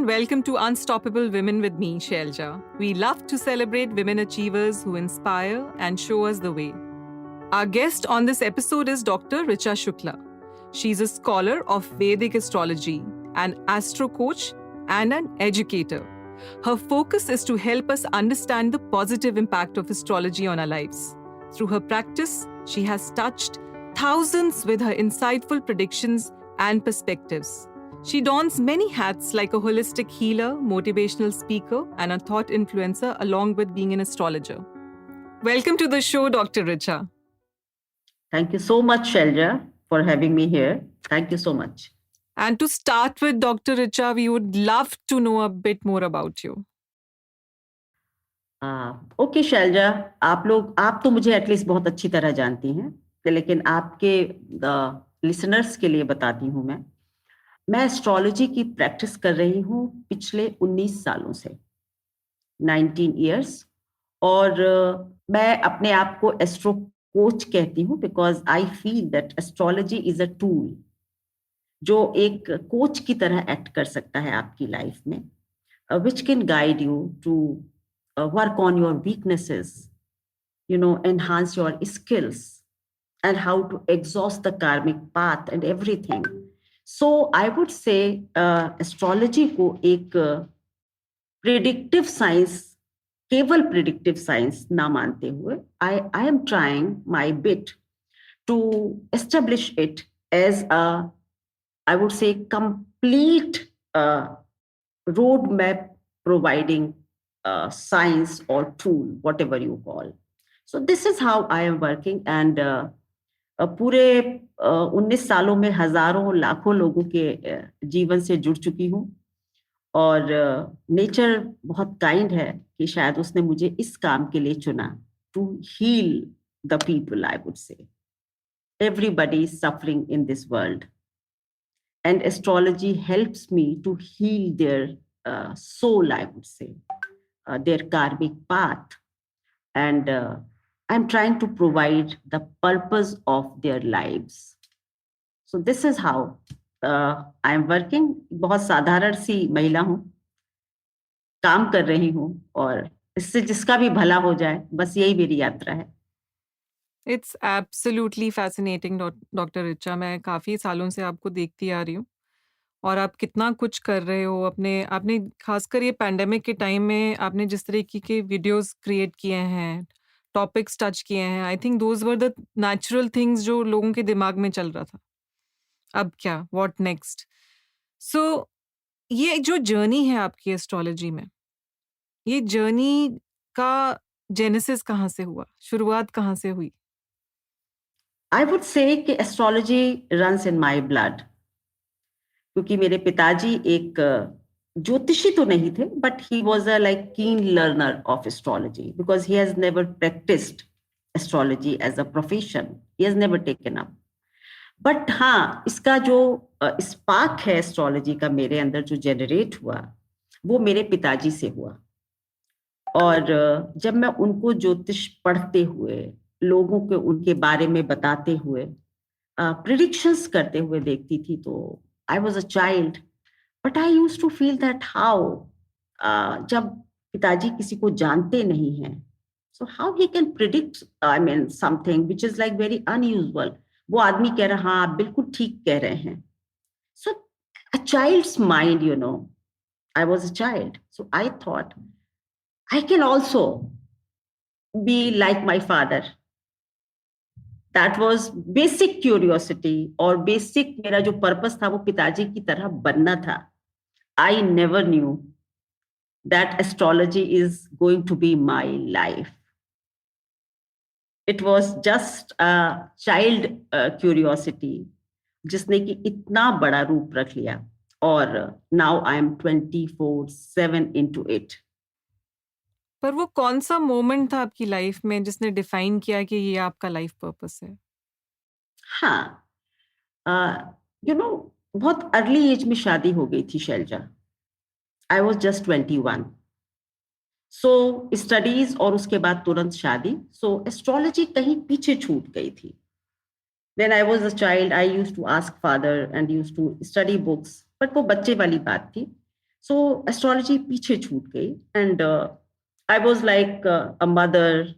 welcome to Unstoppable Women with me, Shailja. We love to celebrate women achievers who inspire and show us the way. Our guest on this episode is Dr. Richa Shukla. She's a scholar of Vedic astrology, an astro coach, and an educator. Her focus is to help us understand the positive impact of astrology on our lives. Through her practice, she has touched thousands with her insightful predictions and perspectives. She dons many hats like a holistic healer, motivational speaker, and a thought influencer, along with being an astrologer. Welcome to the show, Dr. Richa. Thank you so much, Shailja, for having me here. Thank you so much. And to start with, Dr. Richa, we would love to know a bit more about you. Okay Shailaja, आप तो मुझे at least बहुत अच्छी तरह जानती हैं, लेकिन आपके लिसनर्स के लिए बताती हूँ मैं एस्ट्रोलॉजी की प्रैक्टिस कर रही हूँ पिछले 19 सालों से, 19 इयर्स, और मैं अपने आप को एस्ट्रो कोच कहती हूँ because I feel that astrology is a tool जो एक कोच की तरह एक्ट कर सकता है आपकी लाइफ में, which can guide you to work on your weaknesses, enhance your skills, and how to exhaust the karmic path and everything. So I would say astrology को एक predictive science, केवल predictive science ना मानते हुए, I am trying my bit to establish it as a, I would say, complete roadmap providing science or tool, whatever you call. So this is how I am working, and पूरे 19 सालों में हजारों लाखों लोगों के जीवन से जुड़ चुकी हूँ, और नेचर बहुत काइंड है कि शायद उसने मुझे इस काम के लिए चुना, to heal the people. I would say everybody is suffering in this world, and astrology helps me to heal their soul, I would say. Their karmic path, and I'm trying to provide the purpose of their lives. So this is how I'm working. बहुत साधारण सी महिला हूँ, काम कर रही हूँ, और इससे जिसका भी भला हो जाए, बस यही मेरी यात्रा है. It's absolutely fascinating, Dr. Richa. मैं काफ़ी सालों से आपको देखती आ रही हूँ और आप कितना कुछ कर रहे हो. आपने खासकर ये पैंडेमिक के टाइम में आपने जिस तरीके के वीडियोस क्रिएट किए हैं, टॉपिक्स टच किए हैं, I think those were the natural things जो लोगों के दिमाग में चल रहा था. अब क्या, व्हाट नेक्स्ट? सो ये जो जर्नी है आपकी एस्ट्रोलॉजी में, ये जर्नी का जेनेसिस कहाँ से हुआ, शुरुआत कहाँ से हुई? I would say कि astrology runs in my blood. क्योंकि मेरे पिताजी एक ज्योतिषी तो नहीं थे, but he was a like keen learner of astrology, because he has never practised astrology as a profession. He has never taken up. But हाँ, इसका जो स्पार्क है एस्ट्रोलॉजी का मेरे अंदर जो जनरेट हुआ, वो मेरे पिताजी से हुआ. और जब मैं उनको ज्योतिष पढ़ते हुए, लोगों को उनके बारे में बताते हुए, प्रिडिक्शंस करते हुए देखती थी, तो I was a child, but I used to feel that how जब पिताजी किसी को जानते नहीं हैं, so how he can predict, I mean, something which is like very unusual. वो आदमी कह रहा, हाँ आप बिल्कुल ठीक कह रहे हैं. So a child's mind, I was a child, so I thought I can also be like my father. That was basic curiosity, और basic मेरा जो पर्पस था वो पिताजी की तरह बनना था. I never knew that astrology is going to be my life. It was just a child curiosity जिसने कि इतना बड़ा रूप रख लिया, और now I am 24/7 into it. पर वो कौन सा मोमेंट था आपकी लाइफ में जिसने डिफाइन किया कि ये आपका लाइफ पर्पस है? हाँ, बहुत अर्ली एज में शादी हो गई थी Shailaja. I was just 21. So studies और उसके बाद तुरंत शादी. सो एस्ट्रोलॉजी कहीं पीछे छूट गई थी. When I was a child, I used to ask father and used to study books, but वो बच्चे वाली बात थी. So astrology पीछे छूट गई, and I was like a mother,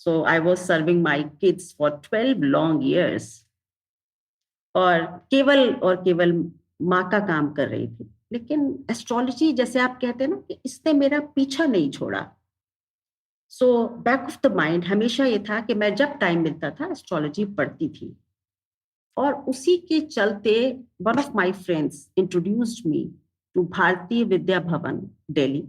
so I was serving my kids for 12 long years, और केवल माँ का काम कर रही थी। लेकिन एस्ट्रोलॉजी, जैसे आप कहते हैं ना, कि इसने मेरा पीछा नहीं छोड़ा। So back of the mind हमेशा ये था कि मैं जब टाइम मिलता था एस्ट्रोलॉजी पढ़ती थी। और उसी के चलते one of my friends introduced me to Bharatiya Vidya भवन दिल्ली,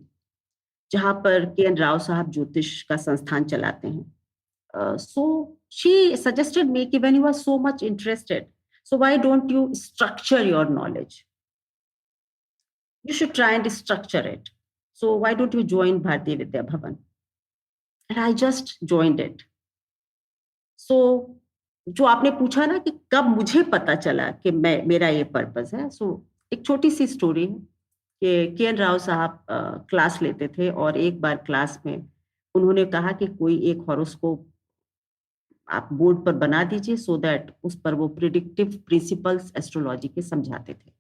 जहां पर के.एन. राव साहब ज्योतिष का संस्थान चलाते हैं। सो शी सजेस्टेड मी कि when you are so much interested, so why don't you structure your knowledge? You should try and structure it. So why don't you join Bharatiya Vidya Bhavan? And I just joined it. So जो आपने पूछा ना कि कब मुझे पता चला कि मेरा ये पर्पस है, सो एक छोटी सी स्टोरी है कि के.एन. राव साहब क्लास लेते थे, और एक बार क्लास में उन्होंने कहा कि कोई एक हॉरोस्कोप आप बोर्ड पर बना दीजिए, सो दैट उस पर वो प्रिडिक्टिव प्रिंसिपल्स एस्ट्रोलॉजी के समझाते थे।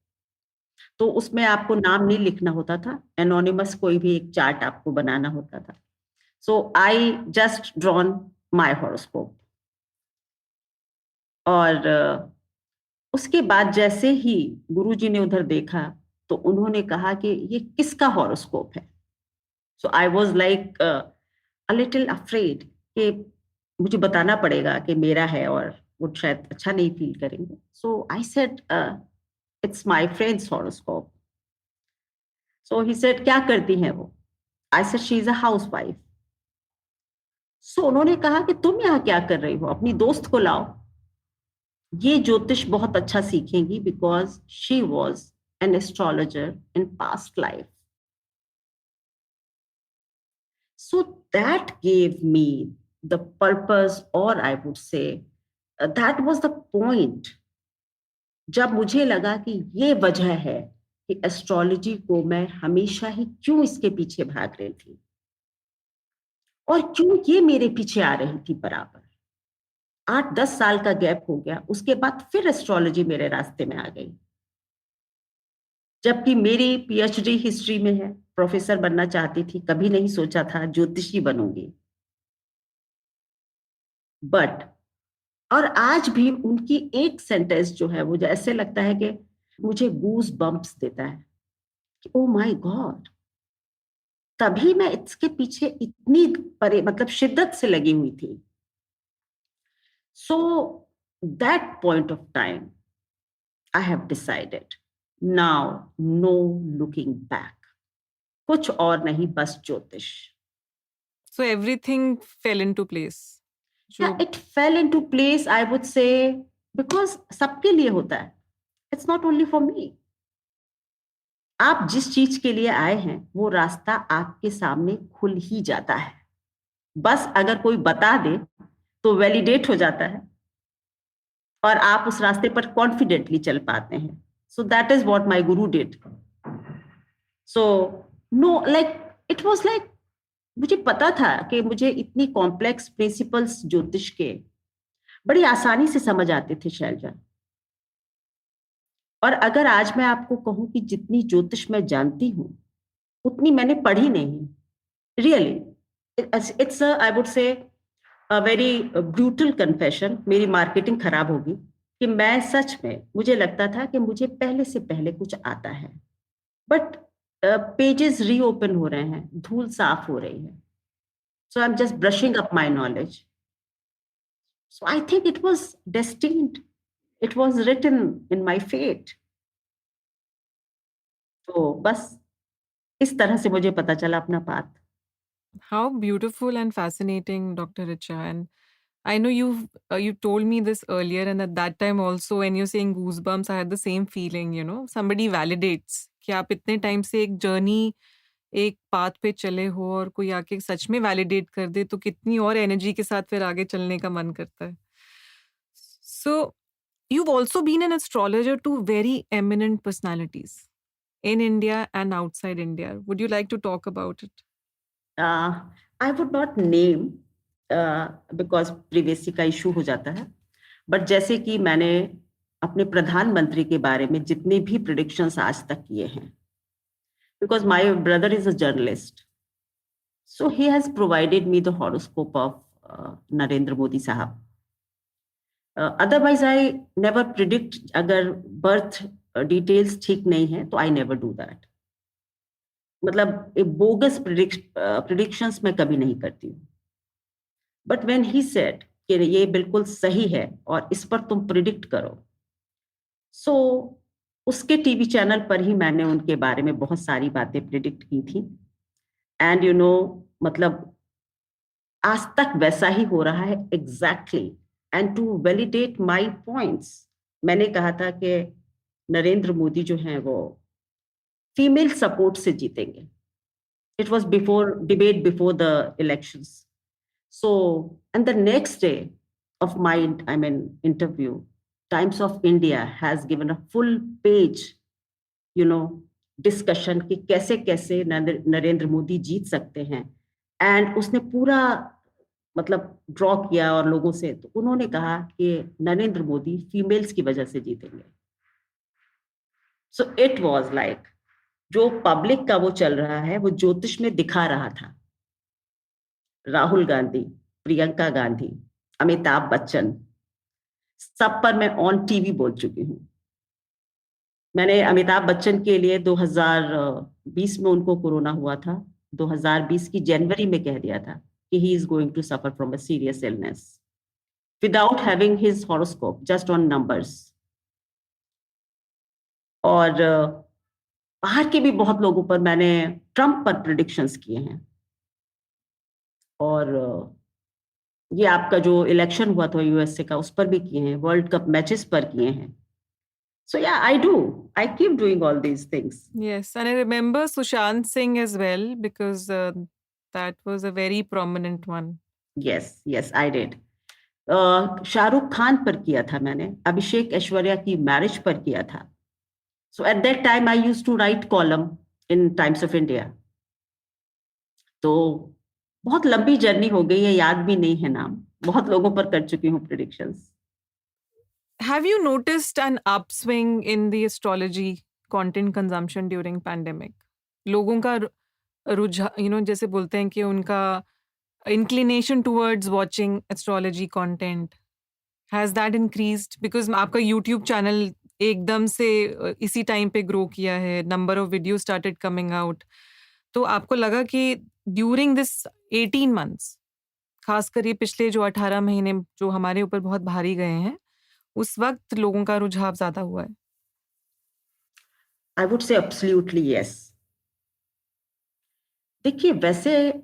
तो उसमें आपको नाम नहीं लिखना होता था, एनोनिमस कोई भी एक चार्ट आपको बनाना होता था। So I just drawn my horoscope, और उसके बाद जैसे ही गुरुजी ने उधर देखा तो उन्होंने कहा कि ये किसका हॉरोस्कोप है। So I was like a little afraid कि मुझे बताना पड़ेगा कि मेरा है, और वो शायद अच्छा नहीं फील करेंगे। So I said it's my friends horoscope. So he said क्या करती हैं वो? I said she is a housewife. सो उन्होंने कहा कि तुम यहाँ क्या कर रही हो, अपनी दोस्त को लाओ, ये ज्योतिष बहुत अच्छा सीखेंगी, because she was an astrologer in past life. So that gave me the purpose, और I would say that was the point जब मुझे लगा कि ये वजह है कि एस्ट्रोलॉजी को मैं हमेशा ही क्यों इसके पीछे भाग रही थी, और क्यों ये मेरे पीछे आ रही थी बराबर। 8-10 साल का गैप हो गया, उसके बाद फिर एस्ट्रोलॉजी मेरे रास्ते में आ गई, जबकि मेरी पीएचडी हिस्ट्री में है। प्रोफेसर बनना चाहती थी, कभी नहीं सोचा था ज्योतिषी बनूंगी। बट और आज भी उनकी एक सेंटेंस जो है, वो ऐसे लगता है कि मुझे गूज बम्प्स देता है कि ओ माय गॉड, तभी मैं इसके पीछे इतनी मतलब शिद्दत से लगी हुई थी। So that point of time I have decided, now no looking back, कुछ और नहीं, बस ज्योतिष। So everything fell into place. Yeah, it fell into place, I would say, because सबके लिए होता है, it's not only for me. आप जिस चीज के लिए आए हैं वो रास्ता आपके सामने खुल ही जाता है, बस अगर कोई बता दे तो वैलिडेट हो जाता है, और आप उस रास्ते पर कॉन्फिडेंटली चल पाते हैं। So that is what my guru did. So no, like it was like, मुझे पता था कि मुझे इतनी कॉम्प्लेक्स प्रिंसिपल्स ज्योतिष के बड़ी आसानी से समझ आते थे शैलजा। और अगर आज मैं आपको कहूं कि जितनी ज्योतिष मैं जानती हूं उतनी मैंने पढ़ी नहीं, रियली इट्स आई वुड से अ वेरी ब्रूटल कन्फेशन, मेरी मार्केटिंग खराब होगी, कि मैं सच में, मुझे लगता था कि मुझे पहले से पहले कुछ आता है, बट पेजेस रीओपन हो रहे हैं, धूल साफ हो रही है। So I am just brushing up my knowledge. So I think it was destined, it was written in my fate. तो बस इस तरह से मुझे पता चला अपना path. How beautiful and fascinating, Dr. Richa. And I know you told me this earlier, and at that time also, when you're saying goosebumps, I had the same feeling. Somebody validates कि आप इतने time से एक journey, एक path पे चले हो, और कोई आके सच में वैलिडेट कर दे तो कितनी और एनर्जी के साथ फिर आगे चलने का मन करता है। So you've also been an astrologer to very eminent personalities in India and outside India. Would you like to talk about it? I would not name, because privacy का इशू हो जाता है, बट जैसे कि मैंने अपने प्रधानमंत्री के बारे में जितने भी प्रिडिक्शंस आज तक किए हैं, because my brother is a journalist. So he has provided me the horoscope of Narendra Modi Sahab. Otherwise, I never predict अगर birth details ठीक नहीं है तो I never do that. मतलब bogus predictions मैं कभी नहीं करती हूँ. But when he said कि ये बिल्कुल सही है और इस पर तुम प्रिडिक्ट करो, सो उसके टीवी चैनल पर ही मैंने उनके बारे में बहुत सारी बातें प्रिडिक्ट की थी. एंड यू नो, मतलब आज तक वैसा ही हो रहा है exactly. And to validate my points, मैंने कहा था कि नरेंद्र मोदी जो हैं वो फीमेल सपोर्ट से जीतेंगे. It was before debate, before the elections. So, and the next day of my, interview, Times of India has given a full page, discussion कि कैसे कैसे नरेंद्र मोदी जीत सकते हैं. एंड उसने पूरा मतलब ड्रॉ किया और लोगों से, तो उन्होंने कहा कि नरेंद्र मोदी फीमेल्स की वजह से जीतेंगे. सो इट वाज लाइक, जो पब्लिक का वो चल रहा है वो ज्योतिष में दिखा रहा था. राहुल गांधी, प्रियंका गांधी, अमिताभ बच्चन, सब पर मैं ऑन टीवी बोल चुकी हूँ. मैंने अमिताभ बच्चन के लिए 2020 में उनको कोरोना हुआ था, 2020 की जनवरी में कह दिया था कि he is going to suffer from a serious illness without having his horoscope, just on numbers. और बाहर के भी बहुत लोगों पर मैंने ट्रंप पर प्रिडिक्शंस किए हैं. और ये आपका जो इलेक्शन हुआ था यूएसए का, उस पर भी किए हैं, वर्ल्ड कप मैचेस पर किए हैं. So yeah, I keep doing all these things. Yes, and I remember Sushant Singh as well, because that was a very prominent one. Yes, I did. Shahrukh Khan पर किया था मैंने, अभिषेक ऐश्वर्या की मैरिज पर किया था. So at that time I used to write column in Times of India. तो बहुत लंबी जर्नी हो गई है, याद भी नहीं है नाम, बहुत लोगों पर कर चुकी हूँ predictions. Have you noticed an upswing in the astrology content consumption during pandemic? लोगों का रुझान, जैसे बोलते हैं कि उनका inclination towards watching astrology content, has that increased? Because आपका YouTube channel एकदम से इसी टाइम पे ग्रो किया है, number of videos started coming out. तो आपको लगा कि ड्यूरिंग दिस 18 months, खासकर ये पिछले जो 18 महीने जो हमारे ऊपर बहुत भारी गए हैं, उस वक्त लोगों का रुझाव ज्यादा हुआ है? आई वुड से एब्सोल्युटली यस. देखिए, वैसे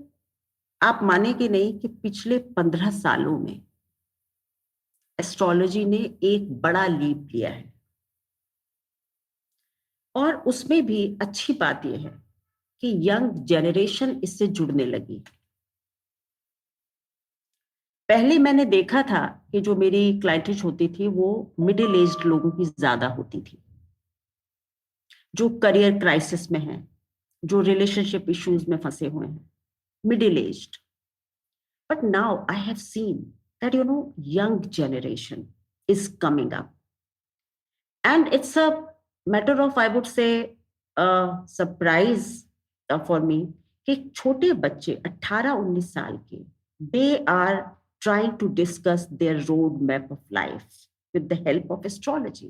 आप मानेंगे नहीं कि पिछले 15 सालों में एस्ट्रोलॉजी ने एक बड़ा लीप लिया है. और उसमें भी अच्छी बात यह है कि यंग जनरेशन इससे जुड़ने लगी. पहले मैंने देखा था कि जो मेरी क्लाइंटेज होती थी वो मिडिल एज्ड लोगों की ज्यादा होती थी, जो करियर क्राइसिस में हैं, जो रिलेशनशिप इश्यूज में फंसे हुए हैं, middle aged. But now I have seen that young generation is coming up, and it's a matter of, I would से, सरप्राइज फॉर मी कि छोटे बच्चे 18-19 साल के, they are trying to discuss their roadmap of life with the help of astrology.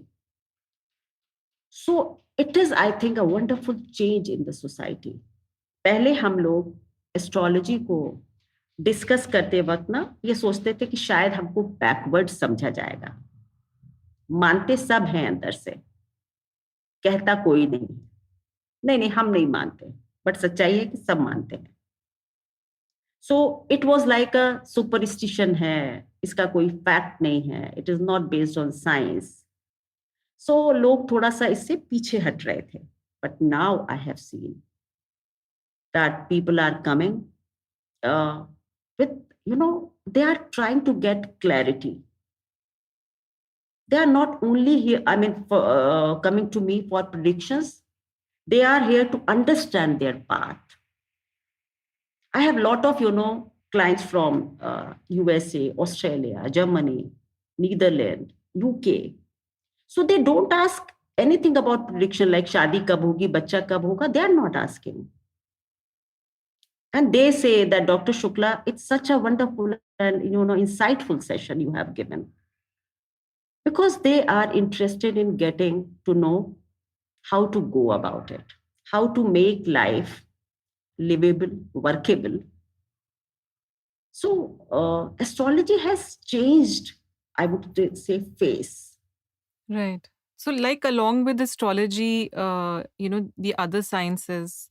So it is, I think, a wonderful change in the society. पहले हम लोग astrology को डिस्कस करते वक्त ना ये सोचते थे कि शायद हमको बैकवर्ड समझा जाएगा. मानते सब हैं अंदर से, कहता कोई नहीं, हम नहीं मानते, बट सच्चाई है कि सब मानते हैं. So it was like a superstition है, इसका कोई फैक्ट नहीं है, it is not based on science. So लोग थोड़ा सा इससे पीछे हट रहे थे. But now I have seen that people are coming with, they are trying to get clarity. They are not only here, coming to me for predictions. They are here to understand their path. I have a lot of, clients from USA, Australia, Germany, Netherlands, UK. So they don't ask anything about prediction like शादी कब होगी, बच्चा कब होगा, they are not asking. And they say that Dr. Shukla, it's such a wonderful and insightful session you have given, because they are interested in getting to know how to go about it, how to make life livable, workable. So astrology has changed, I would say, face. Right. So, like, along with astrology, the other sciences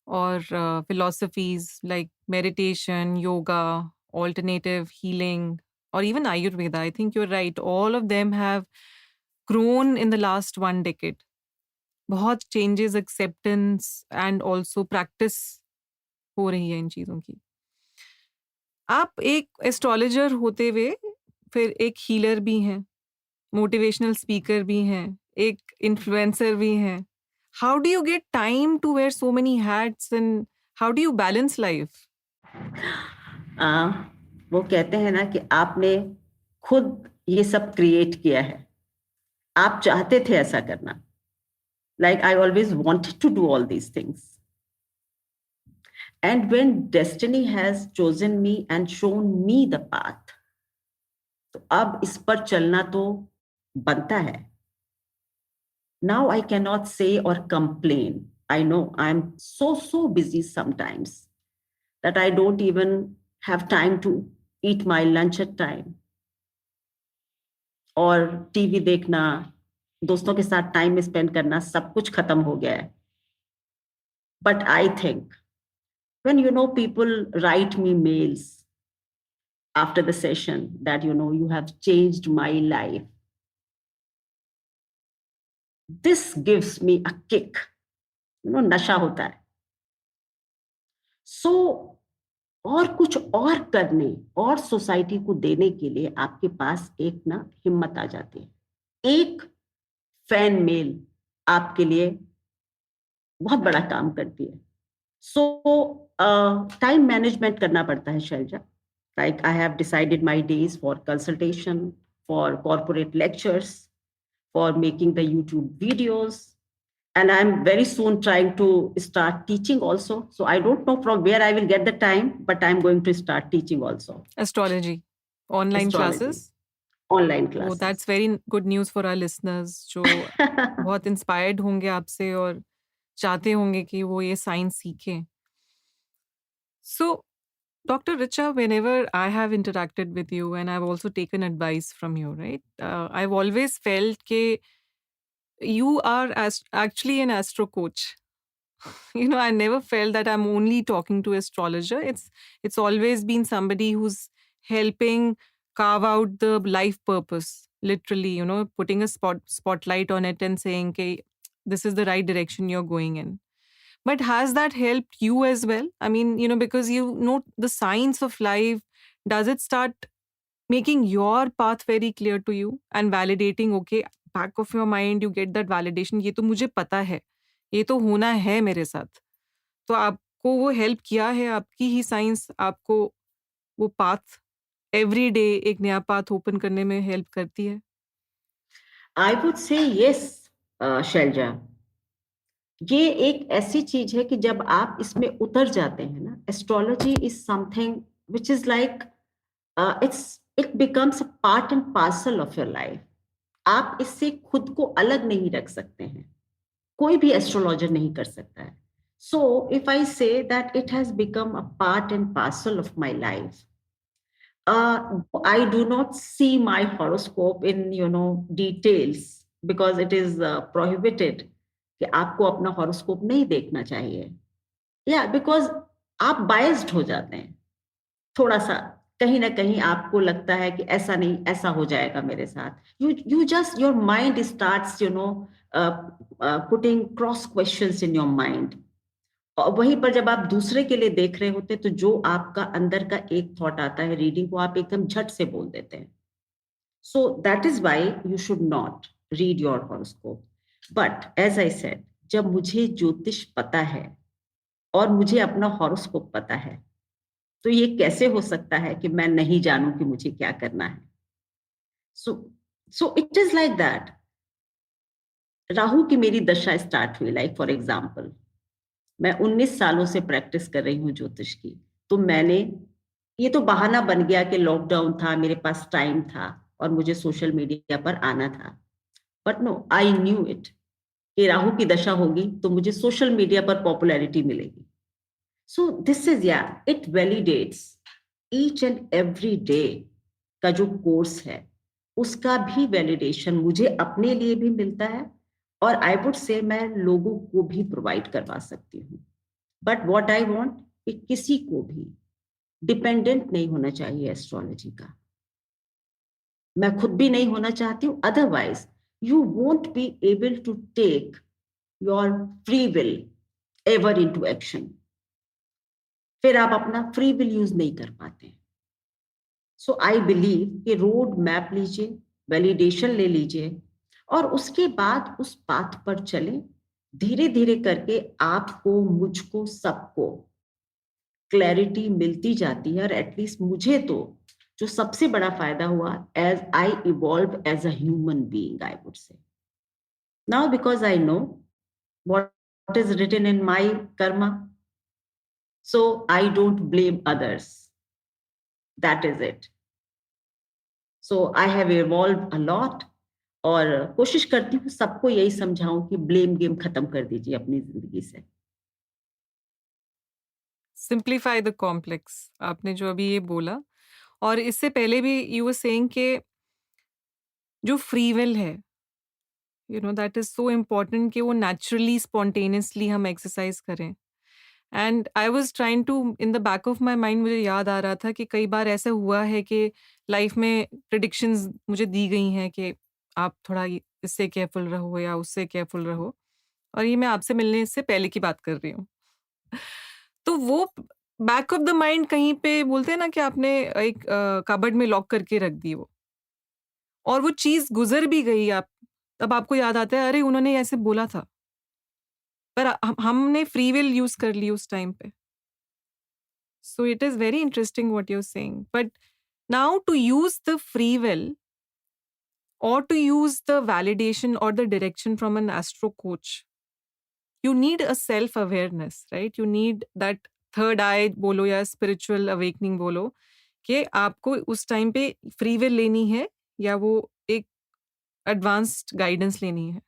or philosophies like meditation, yoga, alternative healing, or even Ayurveda, I think you're right. All of them have grown in the last 1 decade. बहुत changes, acceptance and also practice हो रही है इन चीज़ों की। आप एक astrologer होते हुए फिर एक हीलर भी हैं, मोटिवेशनल स्पीकर भी हैं, एक इन्फ्लुएंसर भी हैं। How do you get time to wear so many hats and how do you balance life? वो कहते हैं ना कि आपने खुद ये सब क्रिएट किया है, आप चाहते थे ऐसा करना. Like I always wanted to do all these things. And when destiny has chosen me and shown me the path, तो अब इस पर चलना तो बनता है. Now I cannot say or complain. I know I'm so busy sometimes that I don't even have time to eat my lunch at time. और TV देखना, दोस्तों के साथ टाइम स्पेंड करना, सब कुछ खत्म हो गया है. But I think when people write me mails after the session that you have changed my life, this gives me a kick. नशा होता है. So और कुछ और करने और सोसाइटी को देने के लिए आपके पास एक ना हिम्मत आ जाती है. एक फैन मेल आपके लिए बहुत बड़ा काम करती है. So time management करना पड़ता है Selja. Like I have decided my days for consultation, for corporate lectures, for making the YouTube videos. And I'm very soon trying to start teaching also. So I don't know from where I will get the time, but I'm going to start teaching also. Astrology, online Astrology. classes. Online Oh, classes. that's very good news for our listeners जो बहुत inspired होंगे आपसे और चाहते होंगे कि वो ये साइंस सीखें. So, Dr. Richa, whenever I have interacted with you and I've also taken advice from you, right? I've always felt that you are actually an astro coach. I never felt that I'm only talking to astrologer. It's always been somebody who's helping carve out the life purpose, literally, putting a spotlight on it and saying, okay, this is the right direction you're going in. But has that helped you as well? I mean, because you know the science of life, does it start making your path very clear to you and validating, okay, back of your mind, you get that validation, ये तो मुझे पता है, ये तो होना है मेरे साथ. तो आपको वो हेल्प किया है, आपकी ही साइंस आपको वो पाथ एवरी डे एक नया पाथ ओपन करने में हेल्प करती है? I would say yes, Selja. ये एक ऐसी चीज है कि जब आप इसमें उतर जाते हैं ना, astrology is something which is like it becomes a part and parcel of your life. आप इससे खुद को अलग नहीं रख सकते हैं. कोई भी एस्ट्रोलॉजर नहीं कर सकता है. So if I say that it has become a part and parcel of my life, I do not see my horoscope in details because it is prohibited कि आपको अपना हॉरोस्कोप नहीं देखना चाहिए. या बिकॉज आप बायस्ड हो जाते हैं थोड़ा सा. कहीं ना कहीं आपको लगता है कि ऐसा नहीं, ऐसा हो जाएगा मेरे साथ. You just your mind starts putting cross questions in your mind. और वहीं पर जब आप दूसरे के लिए देख रहे होते तो जो आपका अंदर का एक थॉट आता है रीडिंग को आप एकदम झट से बोल देते हैं. So that is why you should not read your horoscope. But as I said, जब मुझे ज्योतिष पता है और मुझे अपना हॉरोस्कोप पता है, तो ये कैसे हो सकता है कि मैं नहीं जानूं कि मुझे क्या करना है. So it is like that. Rahu की मेरी दशा स्टार्ट हुई, लाइक फॉर एग्जाम्पल मैं 19 सालों से प्रैक्टिस कर रही हूँ ज्योतिष की। तो मैंने, ये तो बहाना बन गया कि लॉकडाउन था, मेरे पास टाइम था और मुझे सोशल मीडिया पर आना था, but no, I knew it कि राहु की दशा होगी तो मुझे सोशल मीडिया पर पॉपुलैरिटी मिलेगी। सो दिस इज, या it validates each and every day का जो कोर्स है उसका भी वैलिडेशन मुझे अपने लिए भी मिलता है, और आई वुड से मैं लोगों को भी प्रोवाइड करवा सकती हूँ। बट व्हाट आई वांट कि किसी को भी डिपेंडेंट नहीं होना चाहिए एस्ट्रोलॉजी का। मैं खुद भी नहीं होना चाहती हूँ, otherwise you won't be able to take your free will ever into action. फिर आप अपना फ्री विल यूज नहीं कर पाते। सो आई बिलीव कि रोड मैप लीजिए, वैलिडेशन ले लीजिए, और उसके बाद उस पाथ पर चलें। धीरे धीरे करके आपको, मुझको, सबको क्लैरिटी मिलती जाती है। और एटलीस्ट मुझे तो जो सबसे बड़ा फायदा हुआ, as I evolve as a human being, I would say now, because I know what is written in my karma, so I don't blame others. That is it. So I have evolved a lot, और कोशिश करती हूँ सबको यही समझाऊं कि blame game खत्म कर दीजिए अपनी जिंदगी से। सिंप्लीफाई द कॉम्प्लेक्स, आपने जो अभी ये बोला, और इससे पहले भी यू वर सेइंग कि जो फ्री विल है, दैट इज सो इम्पोर्टेंट कि वो नेचुरली स्पॉन्टेनियसली हम एक्सरसाइज करें। And I was trying to, in the back of my mind मुझे याद आ रहा था कि कई बार ऐसा हुआ है कि लाइफ में प्रिडिक्शंस मुझे दी गई हैं कि आप थोड़ा इससे केयरफुल रहो या उससे केयरफुल रहो, और ये मैं आपसे मिलने से पहले की बात कर रही हूँ। तो वो बैक ऑफ द माइंड कहीं पे बोलते हैं ना कि आपने एक कबर्ड में लॉक करके रख दी वो, और वो चीज़ गुज़र भी गई, आप तब आपको याद आता है अरे उन्होंने ऐसे बोला था, पर हमने फ्री विल यूज़ कर ली उस टाइम पे। So it is very interesting what you are saying, but now to use the free will or to use the validation or the direction from an astro coach, you need a self awareness, right? You need that third eye बोलो या spiritual awakening बोलो, कि आपको उस time पे free will लेनी है या वो एक एडवांस्ड गाइडेंस लेनी है।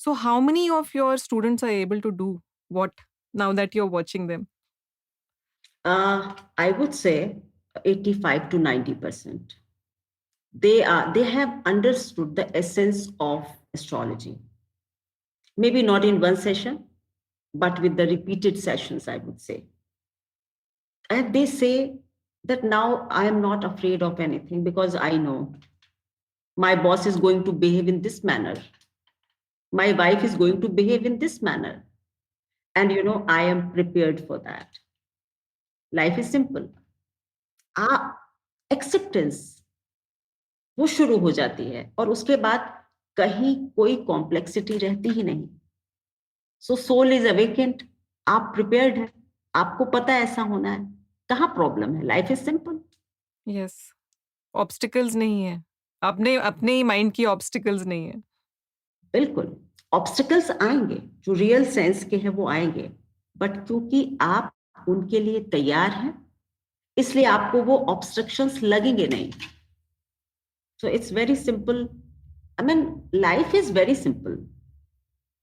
So how many of your students are able to do what now that you are watching them? I would say 85 to 90%. They have understood the essence of astrology. Maybe not in one session, but with the repeated sessions, I would say. And they say that now I am not afraid of anything because I know my boss is going to behave in this manner. My wife is going to behave in this manner. And I am prepared for that. Life is simple. Acceptance वो शुरू हो जाती है, और उसके बाद कहीं कोई कॉम्प्लेक्सिटी रहती ही नहीं। सो सोल इज अवेकेंड, आप प्रिपेयर्ड है, आपको पता है ऐसा होना है, कहाँ प्रॉब्लम है, life is simple. Yes, obstacles नहीं है, अपने अपने ही माइंड की ऑब्स्टिकल्स नहीं है। बिल्कुल, ऑब्स्टिकल्स आएंगे, जो रियल सेंस के हैं वो आएंगे, बट क्योंकि आप उनके लिए तैयार हैं, इसलिए आपको वो ऑब्स्ट्रक्शंस लगेंगे नहीं। So it's very simple. I mean life is very simple.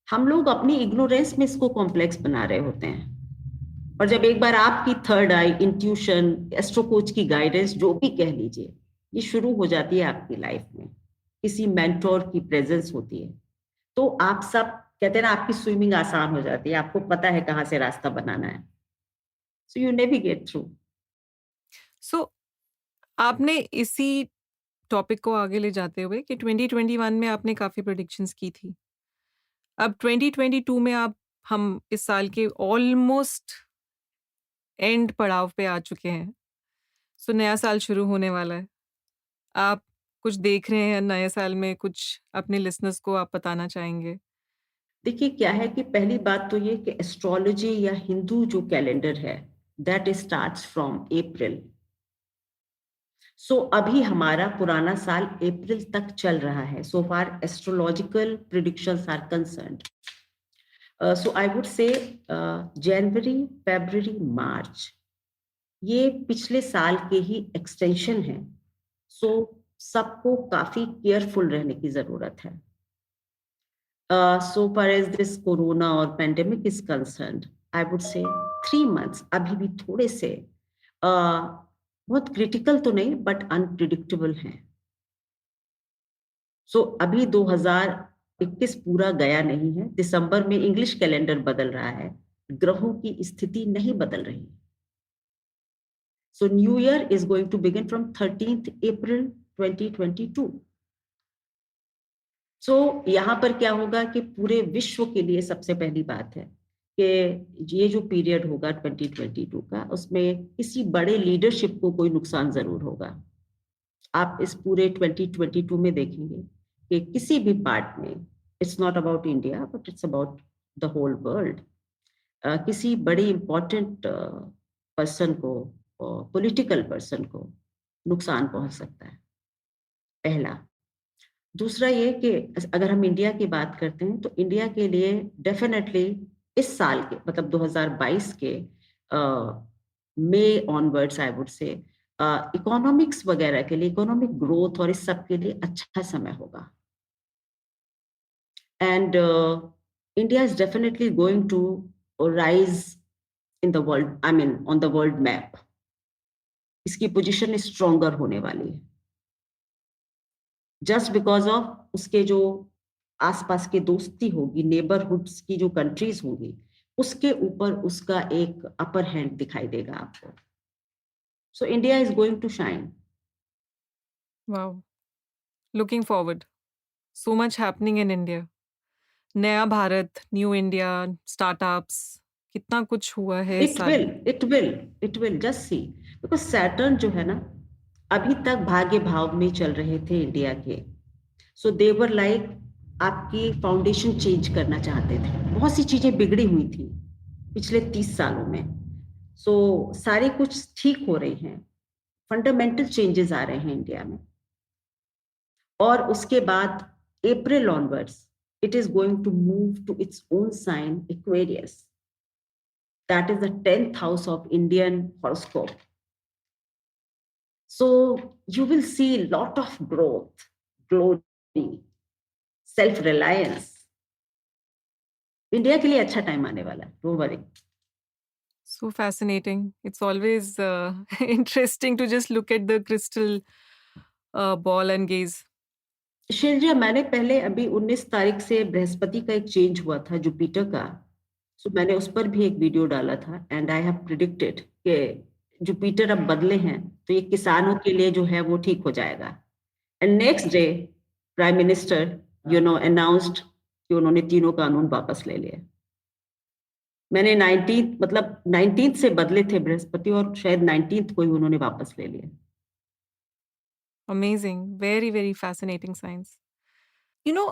हम लोग अपनी इग्नोरेंस में इसको कॉम्प्लेक्स बना रहे होते हैं, और जब एक बार आपकी थर्ड आई, इंट्यूशन, एस्ट्रो कोच की गाइडेंस, जो भी कह लीजिए, ये शुरू हो जाती है आपकी लाइफ में, किसी मेंटोर की प्रेजेंस होती है, तो आप सब कहते हैं ना, आपकी स्विमिंग आसान हो जाती है, आपको पता है कहाँ से रास्ता बनाना है। So you navigate through. सो आपने इसी टॉपिक को आगे ले जाते हुए कि 2021 में आपने काफ़ी प्रेडिक्शंस की थी। अब 2022 में आप, हम इस साल के ऑलमोस्ट एंड पड़ाव पे आ चुके हैं। सो नया साल शुरू होने वाला है। आप कुछ देख रहे हैं नए साल में, कुछ अपने लिसनर्स को आप बताना चाहेंगे? देखिए क्या है कि पहली बात तो ये कि एस्ट्रोलॉजी या हिंदू जो कैलेंडर है, दैट स्टार्ट्स फ्रॉम अप्रैल। सो अभी हमारा पुराना साल अप्रैल तक चल रहा है, so far astrological predictions are concerned. So I would say January, फरवरी, मार्च ये पिछले साल के ही एक्सटेंशन है. सो सबको काफी केयरफुल रहने की जरूरत है. So far as this corona or pandemic is concerned, I would say 3 months अभी भी थोड़े से बहुत क्रिटिकल तो नहीं बट अनप्रिडिक्टेबल हैं. सो अभी 2021 पूरा गया नहीं है. दिसंबर में इंग्लिश कैलेंडर बदल रहा है, ग्रहों की स्थिति नहीं बदल रही. So new year is going to begin from 13th April 2022. So यहाँ पर क्या होगा कि पूरे विश्व के लिए सबसे पहली बात है कि ये जो पीरियड होगा 2022 का, उसमें किसी बड़े लीडरशिप को कोई नुकसान जरूर होगा. आप इस पूरे 2022 में देखेंगे कि किसी भी पार्ट में, it's not about India but it's about the whole world, किसी बड़ी इंपॉर्टेंट पर्सन को, पॉलिटिकल पर्सन को नुकसान पहुंच सकता है. पहला. दूसरा ये कि अगर हम इंडिया की बात करते हैं तो इंडिया के लिए डेफिनेटली इस साल के मतलब 2022 के मई onwards I would say economics वगैरह के लिए, इकोनॉमिक ग्रोथ और इस सब के लिए अच्छा समय होगा. And India is definitely going to rise in the world, I mean on the world map. इसकी पोजीशन स्ट्रॉन्गर होने वाली है जस्ट बिकॉज ऑफ उसके जो आसपास के दोस्ती होगी, नेबरहुड्स की जो कंट्रीज होंगी, उसके ऊपर उसका एक अपर हैंड दिखाई देगा आपको. So India is going to shine. Wow. Looking forward. So much happening in India. नया भारत, न्यू इंडिया, स्टार्टअप्स, कितना कुछ हुआ है इस इट साल विल में. It will just see, because Saturn जो है ना, अभी तक भाग्य भाव में चल रहे थे इंडिया के. सो देवर लाइक आपकी फाउंडेशन चेंज करना चाहते थे. बहुत सी चीजें बिगड़ी हुई थी पिछले 30 सालों में. सो सारे कुछ ठीक हो रहे हैं, फंडामेंटल चेंजेस आ रहे हैं इंडिया में. और उसके बाद April onwards it is going to move to its own sign Aquarius. That is the 10th house of Indian horoscope. So you will see a lot of growth, glory, self-reliance. India के लिए अच्छा time आने वाला है, don't worry. So fascinating. It's always interesting to just look at the crystal ball and gaze. शिल्जा, मैंने पहले अभी 19 तारीख से बृहस्पति का एक चेंज हुआ था, जुपिटर का. सो मैंने उस पर भी एक वीडियो डाला था एंड आई हैव प्रिडिक्टेड कि जुपिटर अब बदले हैं तो ये किसानों के लिए जो है वो ठीक हो जाएगा. And next day prime minister announced कि उन्होंने तीनों कानून वापस ले लिए. मैंने 19th से बदले थे बृहस्पति और शायद 19th को ही उन्होंने वापस ले लिए. Amazing. Very, very fascinating science. You know,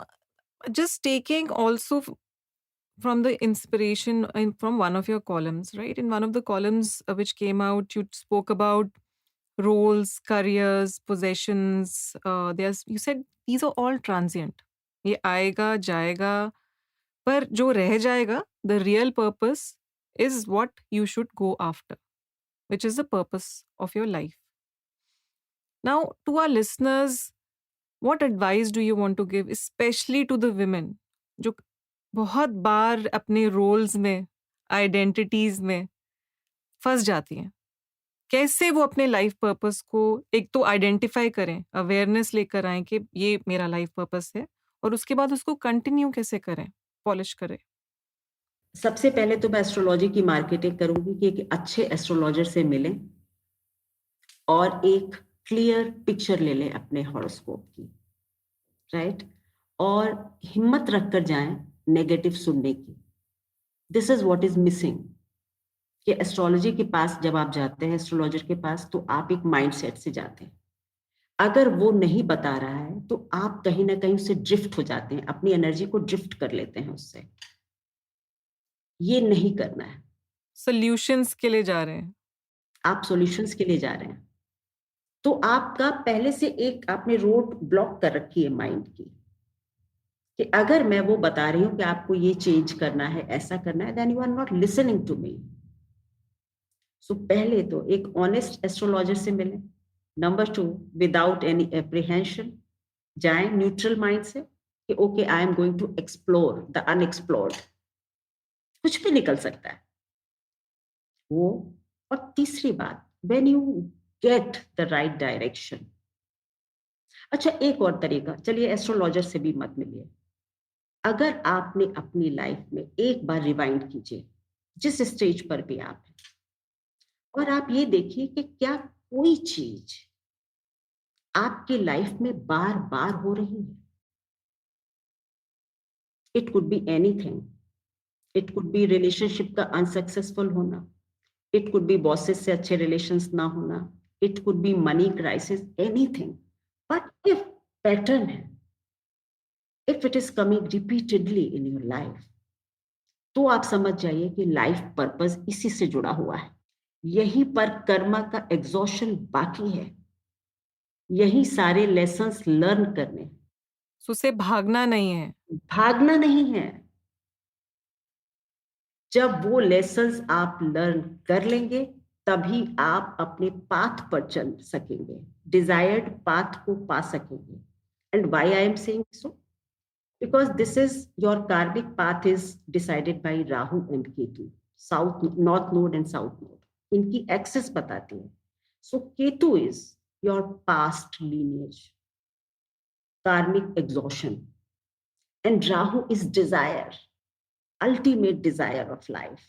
just taking also from the inspiration from one of your columns, right? In one of the columns which came out, you spoke about roles, careers, possessions. You said these are all transient. ये आएगा जाएगा, पर जो रह जाएगा, the real purpose is what you should go after, which is the purpose of your life. Now, to our listeners, what advice do you want to give, especially to the women जो बहुत बार अपने roles में, identities में फंस जाती हैं? कैसे वो अपने लाइफ पर्पस को एक तो आइडेंटिफाई करें, अवेयरनेस लेकर आए कि ये मेरा लाइफ पर्पस है, और उसके बाद उसको कंटिन्यू कैसे करें, पॉलिश करें? सबसे पहले तो मैं एस्ट्रोलॉजी की मार्केटिंग करूंगी कि एक अच्छे एस्ट्रोलॉजर से मिलें और एक क्लियर पिक्चर ले लें अपने हॉरोस्कोप की, राइट? और हिम्मत रखकर जाएं नेगेटिव सुनने की. This is what is missing. कि एस्ट्रोलॉजी के पास जब आप जाते हैं, एस्ट्रोलॉजर के पास, तो आप एक माइंडसेट से जाते हैं. अगर वो नहीं बता रहा है तो आप कहीं ना कहीं उससे ड्रिफ्ट हो जाते हैं, अपनी एनर्जी को ड्रिफ्ट कर लेते हैं उससे. ये नहीं करना है. सॉल्यूशंस के लिए जा रहे हैं. आप सॉल्यूशंस के लिए जा रहे हैं. तो आपका पहले से एक आपने रोड ब्लॉक कर रखी है माइंड की कि अगर मैं वो बता रही हूँ कि आपको ये चेंज करना है, ऐसा करना है, then you are not listening to me. So पहले तो एक ऑनेस्ट एस्ट्रोलॉजर से मिलें। नंबर 2, विदाउट एनी एप्रीहेंशन जाएं न्यूट्रल माइंड से कि okay I am going to explore the unexplored. कुछ भी निकल सकता है वो। और तीसरी बात, when you get the right direction. अच्छा, एक और तरीका, चलिए एस्ट्रोलॉजर से भी मत मिलिए। अगर आपने अपनी लाइफ में एक बार रिवाइंड कीजिए, जिस स्टेज पर भी आप हैं, और आप ये देखिए कि क्या कोई चीज आपकी लाइफ में बार बार हो रही है। It could be anything. It could be relationship का अनसक्सेसफुल होना, इट कुड बी बॉसेस से अच्छे रिलेशंस ना होना, it could be money crisis, anything. But if pattern है, if it is coming repeatedly in your life, तो आप समझ जाइए कि लाइफ पर्पस इसी से जुड़ा हुआ है। यहीं पर कर्मा का एग्जॉशन बाकी है, यही सारे लेसन्स लर्न करने। सो उसे भागना नहीं है। भागना नहीं है। जब वो लेसन्स आप लर्न कर लेंगे, तभी आप अपने पाथ पर चल सकेंगे, डिजायर्ड पाथ को पा सकेंगे। And why I am saying so, because this is your karmic path is decided by Rahu and Ketu, south north node and south node, इनकी एक्सेस बताती है। So Ketu is your past lineage, karmic exhaustion, and Rahu is desire, ultimate desire of life.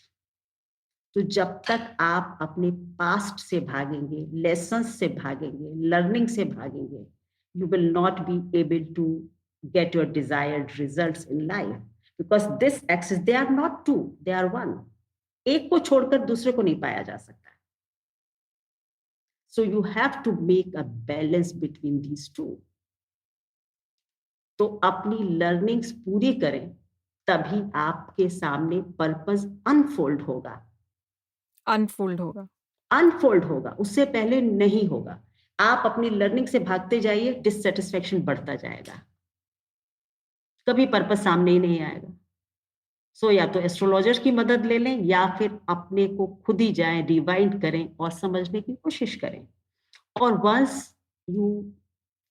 तो जब तक आप अपने past से भागेंगे, लेसन्स से भागेंगे, लर्निंग से भागेंगे, you will not be able to get your desired results in life, because this axis, they are not two, they are one. एक को छोड़कर दूसरे को नहीं पाया जा सकता। So you have to make a balance between these two. तो अपनी लर्निंग्स पूरी करें, तभी आपके सामने पर्पस अनफोल्ड होगा। अनफोल्ड होगा। अनफोल्ड होगा, उससे पहले नहीं होगा। आप अपनी लर्निंग से भागते जाइए, डिससेटिस्फेक्शन बढ़ता जाएगा, कभी पर्पस सामने ही नहीं आएगा। सो या तो एस्ट्रोलॉजर की मदद ले लें, या फिर अपने को खुद ही जाएं, रिवाइंड करें और समझने की कोशिश करें। और वंस यू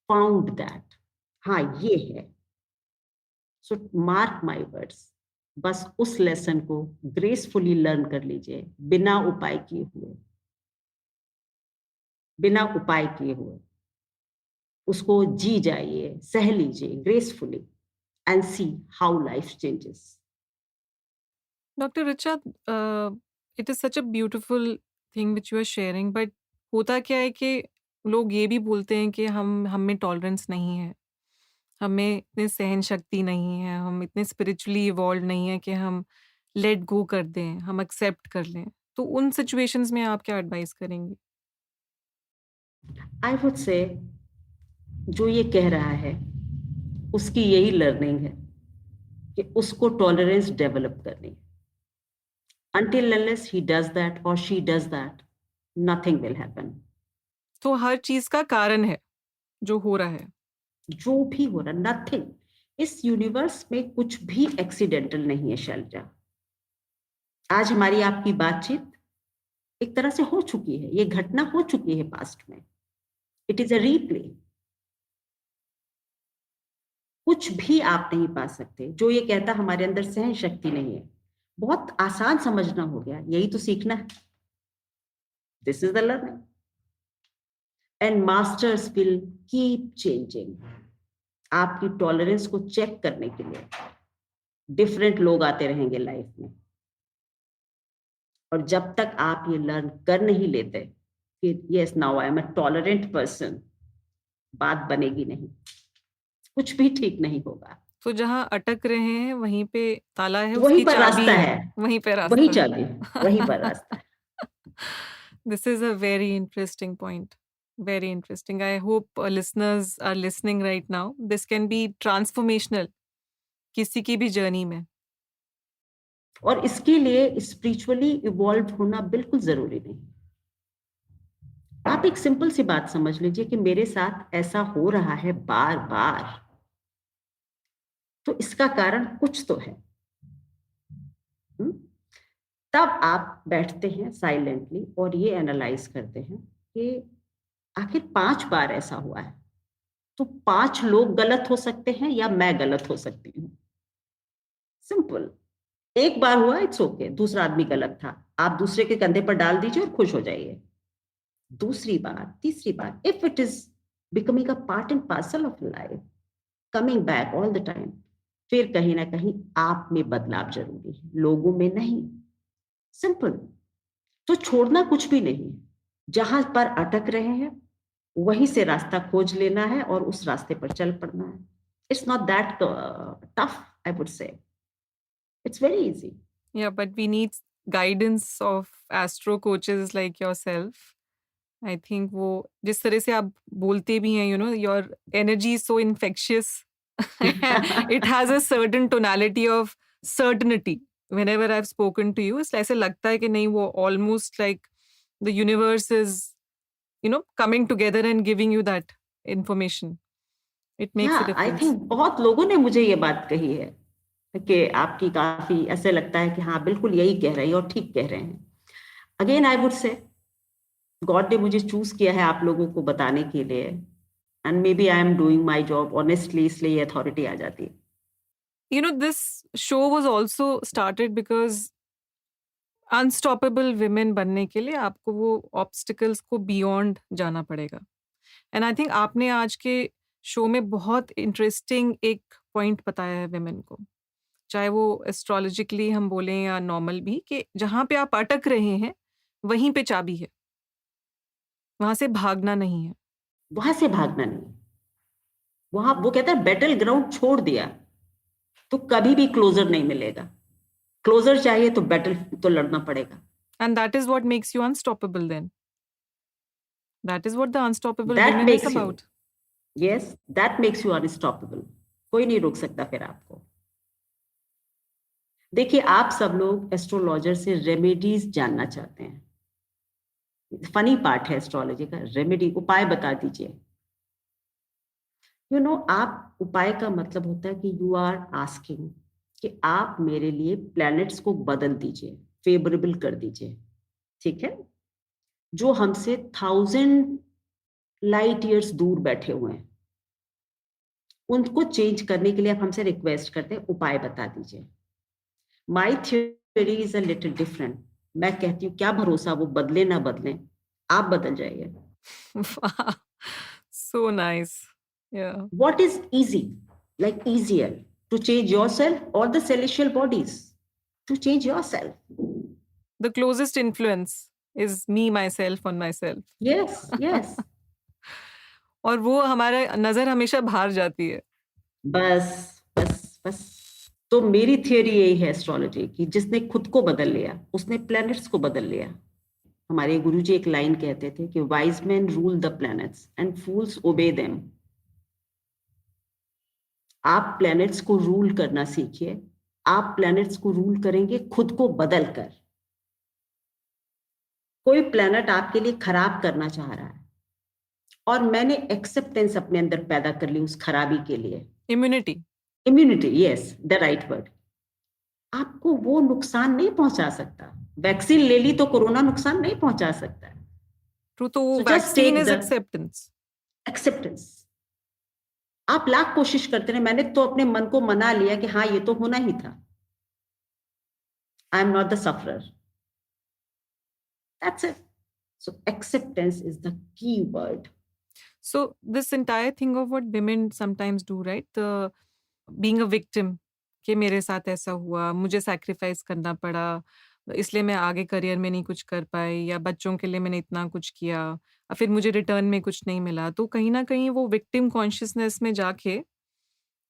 फाउंड दैट, हाँ ये है, सो मार्क माय वर्ड्स, बस उस लेसन को ग्रेसफुली लर्न कर लीजिए, बिना उपाय किए हुए, बिना उपाय किए हुए उसको जी जाइए, सह लीजिए gracefully, and see how life changes. Dr. Richa, it is such a beautiful thing which you are sharing, but होता क्या है कि लोग ये भी बोलते हैं कि हम में टॉलरेंस नहीं है, हमें इतनी सहन शक्ति नहीं है, हम इतने स्पिरिचुअली इवॉल्व नहीं है कि हम लेट गो कर दें, हम एक्सेप्ट कर लें। तो उन सिचुएशंस में आप क्या एडवाइस करेंगे? आई वुड से, जो ये कह रहा है उसकी यही लर्निंग है कि उसको टॉलरेंस डेवलप करनी है। Until unless he does that or she does that, nothing will happen. तो हर चीज का कारण है जो हो रहा है। जो भी हो रहा, नथिंग, इस यूनिवर्स में कुछ भी एक्सीडेंटल नहीं है शैलजा। आज हमारी आपकी बातचीत एक तरह से हो चुकी है, ये घटना हो चुकी है पास्ट में, इट इज अ रीप्ले। कुछ भी आप नहीं पा सकते। जो ये कहता हमारे अंदर सहन शक्ति नहीं है, बहुत आसान समझना हो गया, यही तो सीखना है। This is the learning, and masters will keep changing. आपकी टॉलरेंस को चेक करने के लिए डिफरेंट लोग आते रहेंगे लाइफ में, और जब तक आप ये लर्न कर नहीं लेते कि yes now I am a tolerant person, बात बनेगी नहीं, कुछ भी ठीक नहीं होगा। तो जहाँ अटक रहे हैं वहीं पे ताला है, वहीं उसकी पर चाबी रास्ता है, है, वहीं पे वही रास्ता चाबी है, वहीं पर रास्ता है। This is a very interesting point. Very interesting. I hope listeners are listening right now. This can be transformational किसी की भी जर्नी में। और इसके लिए स्पिरिचुअली इवॉल्व होना बिल्कुल जरूरी नहीं। आप एक सिंपल सी बात समझ लीजिए कि मेरे साथ ऐसा हो रहा है बार बार, तो इसका कारण कुछ तो है। हुँ? तब आप बैठते हैं साइलेंटली और ये एनालाइज करते हैं कि आखिर 5 बार ऐसा हुआ है, तो 5 लोग गलत हो सकते हैं या मैं गलत हो सकती हूँ। सिंपल। एक बार हुआ, इट्स ओके, दूसरा आदमी गलत था। आप दूसरे के कंधे पर डाल दीजिए और खुश हो जाइए। दूसरी बार, तीसरी बार, if it is becoming a part and parcel of life, coming back all the time, फिर कहीं ना कहीं आप में बदलाव जरूरी है, लोगों में नहीं। सिंपल। तो छोड़ना कुछ भी नहीं है। जहां पर अटक रहे हैं वहीं से रास्ता खोज लेना है और उस रास्ते पर चल पड़ना है। It's not that tough, I would से। It's very easy. Yeah, but we need guidance of astro coaches like yourself. I think वो जिस तरह से आप बोलते भी हैं, your energy is so infectious. It has a certain tonality of certainty. Whenever I've spoken to you, ऐसे लगता है कि नहीं, वो almost like the universe is, coming together and giving you that information. It makes a या आई difference. Think बहुत लोगों ने मुझे ये बात कही है कि आपकी काफी ऐसे लगता है कि हाँ बिल्कुल यही कह रहे हैं और ठीक कह रहे हैं। अगेन आई वुड से गॉड ने मुझे चूज किया है आप लोगों को बताने के लिए, and maybe I am doing my job honestly, इसलिए ये अथॉरिटी आ जाती है। This show was also started because unstoppable women बनने के लिए आपको वो ऑब्स्टिकल्स को बियॉन्ड जाना पड़ेगा। एंड आई थिंक आपने आज के शो में बहुत इंटरेस्टिंग एक पॉइंट बताया है विमेन को, चाहे वो एस्ट्रोलॉजिकली हम बोलें या नॉर्मल भी, कि जहाँ पे आप अटक रहे हैं वहीं पे चाबी है, वहां से भागना नहीं है। वहां से भागना नहीं। वहां वो कहता है बैटल ग्राउंड छोड़ दिया तो कभी भी क्लोजर नहीं मिलेगा। क्लोजर चाहिए तो बैटल तो लड़ना पड़ेगा। And that is what makes you unstoppable then. That is what the unstoppable that women is makes you, about. Yes, that makes you unstoppable. कोई नहीं रोक सकता फिर आपको। देखिए, आप सब लोग एस्ट्रोलॉजर से रेमेडीज जानना चाहते हैं। फनी पार्ट है एस्ट्रोलॉजी का, रेमेडी, उपाय बता दीजिए। आप उपाय का मतलब होता है कि यू आर आस्किंग कि आप मेरे लिए प्लैनेट्स को बदल दीजिए, फेवरेबल कर दीजिए। ठीक है? जो हमसे 1000 लाइट ईयर्स दूर बैठे हुए हैं, उनको चेंज करने के लिए आप हमसे रिक्वेस्ट करते हैं उपाय बता दीजिए। My theory is a little different. मैं कहती हूँ क्या भरोसा वो बदले ना बदले, आप बदल जाइए। So nice. या What is easy, like easier to change yourself or the celestial bodies? To change yourself. The closest influence is me my self on my self. Yes, yes. और वो हमारा नजर हमेशा बाहर जाती है। बस बस बस। तो मेरी थियरी यही है एस्ट्रोलॉजी की, जिसने खुद को बदल लिया उसने प्लैनेट्स को बदल लिया। हमारे गुरुजी एक लाइन कहते थे कि wise man rule the planets and fools obey them. आप प्लैनेट्स को रूल करना सीखिए। आप प्लैनेट्स को रूल करेंगे खुद को बदल कर। कोई प्लैनेट आपके लिए खराब करना चाह रहा है और मैंने एक्सेप्टेंस अपने अंदर पैदा कर ली उस खराबी के लिए। Immunity. Immunity, yes, the right word. आपको वो नुकसान नहीं पहुंचा सकता। वैक्सीन ले ली तो कोरोना नुकसान नहीं पहुंचा सकता। ट्रू, तो वो so just vaccine take is the acceptance. Acceptance. आप लाख कोशिश करते रहे, मैंने तो अपने मन को मना लिया कि हाँ ये तो होना ही था। I am not the sufferer. That's it. So acceptance is the key word. So this entire thing of what women sometimes do, right? The being a victim, कि मेरे साथ ऐसा हुआ, मुझे सैक्रिफाइस करना पड़ा, इसलिए मैं आगे करियर में नहीं कुछ कर पाई, या बच्चों के लिए मैंने इतना कुछ किया और फिर मुझे रिटर्न में कुछ नहीं मिला। तो कहीं न कहीं वो विक्टिम कॉन्शियसनेस में जाके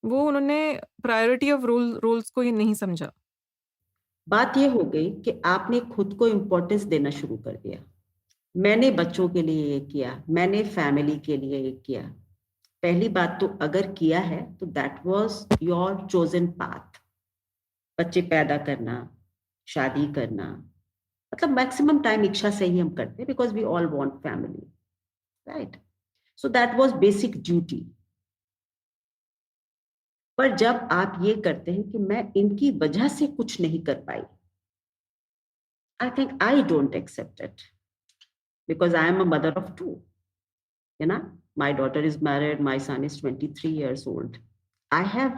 वो उन्होंने प्रायोरिटी ऑफ रोल्स को ही नहीं समझा। बात ये हो गई कि आपने खुद को इंपॉर्टेंस देना शुरू कर दिया। मैंने बच्चों के लिए ये किया, मैंने फैमिली के लिए ये किया। पहली बात तो अगर किया है तो that was your chosen path. बच्चे पैदा करना, शादी करना, मतलब मैक्सिमम टाइम इच्छा से ही हम करते हैं, because we all want family. Right? So that was basic duty. पर जब आप ये करते हैं कि मैं इनकी वजह से कुछ नहीं कर पाई, I think I don't accept it, because I am a mother of two. You know, my daughter is married, my son is 23 years old. I have,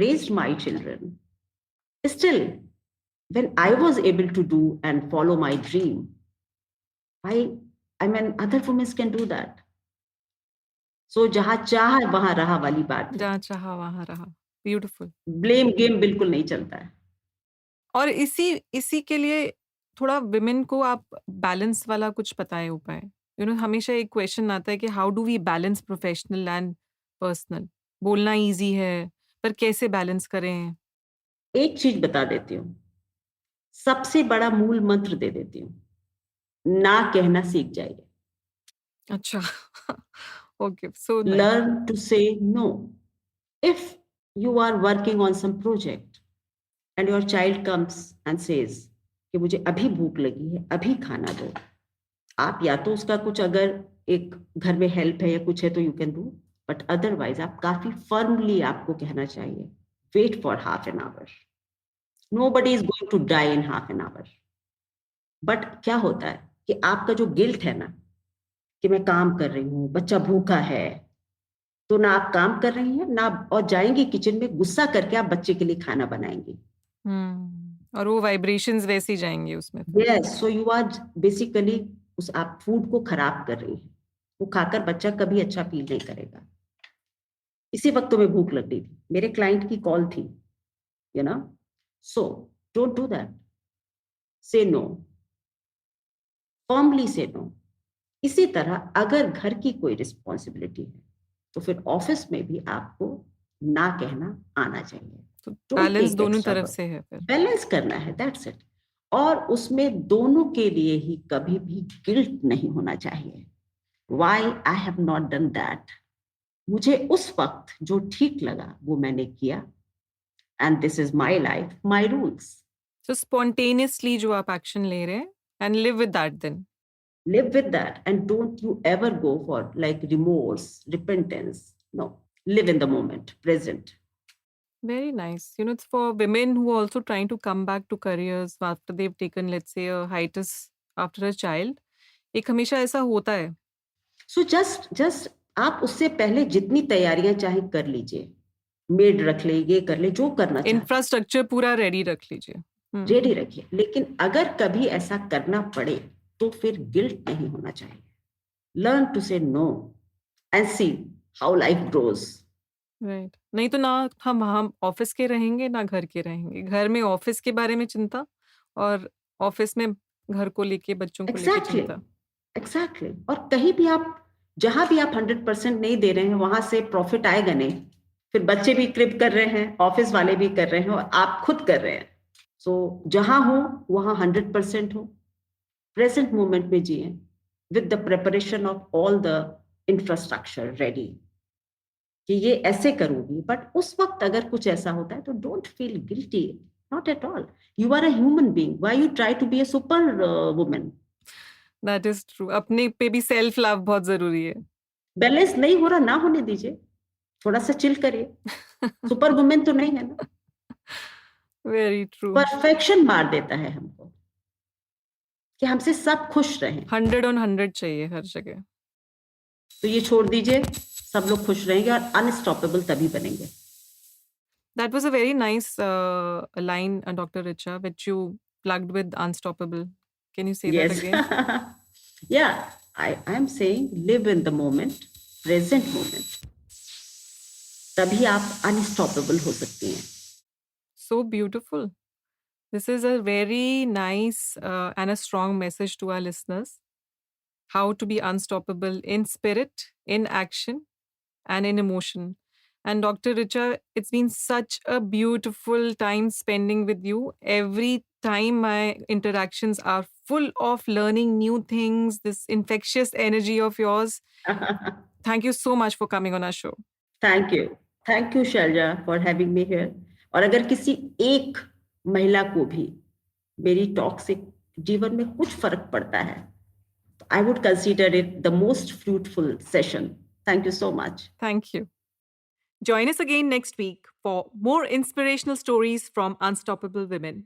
raised my children. Still, when I was able to do and follow my dream, I mean, other women can do that. So, जहां चाह वहां रहा वाली बात है. जहाँ चाहा वहाँ रहा. ब्यूटिफुल. ब्लेम गेम बिल्कुल नहीं चलता है. और इसी के लिए थोड़ा विमेन को आप बैलेंस वाला कुछ बताएं उपाय. हमेशा एक क्वेश्चन आता है कि how do we balance professional and personal. बोलना इजी है पर कैसे बैलेंस करें. एक चीज बता देती हूँ, सबसे बड़ा मूल मंत्र दे देती हूँ, ना कहना सीख जाइए. अच्छा. Okay, so Learn to say no. If you are working on some project and your child comes and says कि मुझे अभी भूख लगी है, अभी खाना दो, आप या तो उसका कुछ अगर एक घर में हेल्प है या कुछ है तो you can do, but otherwise आप काफी फर्मली आपको कहना चाहिए, wait for half an hour. Nobody is going to die in half an hour. But क्या होता है कि आपका जो गिल्ट है ना, कि मैं काम कर रही हूँ, बच्चा भूखा है, तो ना आप काम कर रही हैं ना, और जाएंगी किचन में गुस्सा करके आप बच्चे के लिए खाना बनाएंगी. और वो वाइब्रेशंस वैसे ही जाएंगे उसमें. Yes, so you are basically उस आप फूड को खराब कर रही हैं. वो खाकर बच्चा कभी अच्छा फील नहीं करेगा. इसी वक्त तुम्हें भूख लग रही थी, मेरे क्लाइंट की कॉल थी, सो डोंट डू दैट. से नो, फॉर्मली से नो. इसी तरह अगर घर की कोई रिस्पॉन्सिबिलिटी है तो फिर ऑफिस में भी आपको ना कहना आना चाहिए. तो बैलेंस दोनों तरफ से है, फिर बैलेंस करना है, दैट्स इट. और उसमें दोनों के लिए ही कभी भी गिल्ट नहीं होना चाहिए. Why I have not done that. मुझे उस वक्त जो ठीक लगा वो मैंने किया, and this is my life, my rules. तो स्पॉन्टेनियसली जो आप एक्शन ले रहे हैं and live with that, then live with that and don't you ever go for like remorse, repentance. No, live in the moment, present. very nice. It's for women who are also trying to come back to careers after they've taken, let's say, a hiatus after a child. एक हमेशा ऐसा होता है. So just आप उससे पहले जितनी तैयारियां चाहे कर लीजिए, मेड रख ले, ये कर ले, जो करना चाहिए, इंफ्रास्ट्रक्चर पूरा रेडी रख लीजिए, रेडी रखिए. लेकिन अगर कभी ऐसा करना पड़े तो फिर गिल्ट नहीं होना चाहिए. Learn to say no and see how life grows. Right. नहीं तो ना हम ऑफिस के रहेंगे ना घर के रहेंगे. घर में ऑफिस के बारे में चिंता और ऑफिस में घर को लेके, बच्चों को लेके चिंता. एग्जैक्टली. और कहीं भी आप, जहां भी आप 100% नहीं दे रहे हैं वहां से प्रॉफिट आएगा नहीं. फिर बच्चे भी क्रिप कर रहे हैं, ऑफिस वाले भी कर रहे हैं और आप खुद कर रहे हैं. सो जहां हो वहां 100% हो. प्रेजेंट मोमेंट में जिए with the preparation of all the infrastructure ready, कि ये ऐसे करूंगी. बट उस वक्त अगर कुछ ऐसा होता है तो don't feel guilty, not at all. You are a human being, why you try to be a super woman. That is true. अपने पे भी सेल्फ लव बहुत जरूरी है. बैलेंस नहीं हो रहा, ना होने दीजिए, थोड़ा सा चिल करिए. सुपर वुमेन तो नहीं है ना. Very true. परफेक्शन मार देता है हमको, कि हमसे सब खुश रहें. 100 on 100 चाहिए हर जगह. तो ये छोड़ दीजिए, सब लोग खुश रहेंगे और अनस्टॉपेबल तभी बनेंगे. That was a very nice line, Dr. Richa, which you plugged with unstoppable. Can you say that again? Yeah, I am saying live in the moment, present moment. तभी आप अनस्टॉपेबल हो सकती हैं. So beautiful. This is a very nice and a strong message to our listeners. How to be unstoppable in spirit, in action, and in emotion. And Dr. Richa, it's been such a beautiful time spending with you. Every time my interactions are full of learning new things, this infectious energy of yours. Thank you so much for coming on our show. Thank you. Thank you, Shailja, for having me here. और अगर किसी एक महिला को भी मेरी talk से जीवन में कुछ फर्क पड़ता है तो I would consider it the most fruitful session. Thank you so much. Thank you. Join us again next week for more inspirational stories from unstoppable women.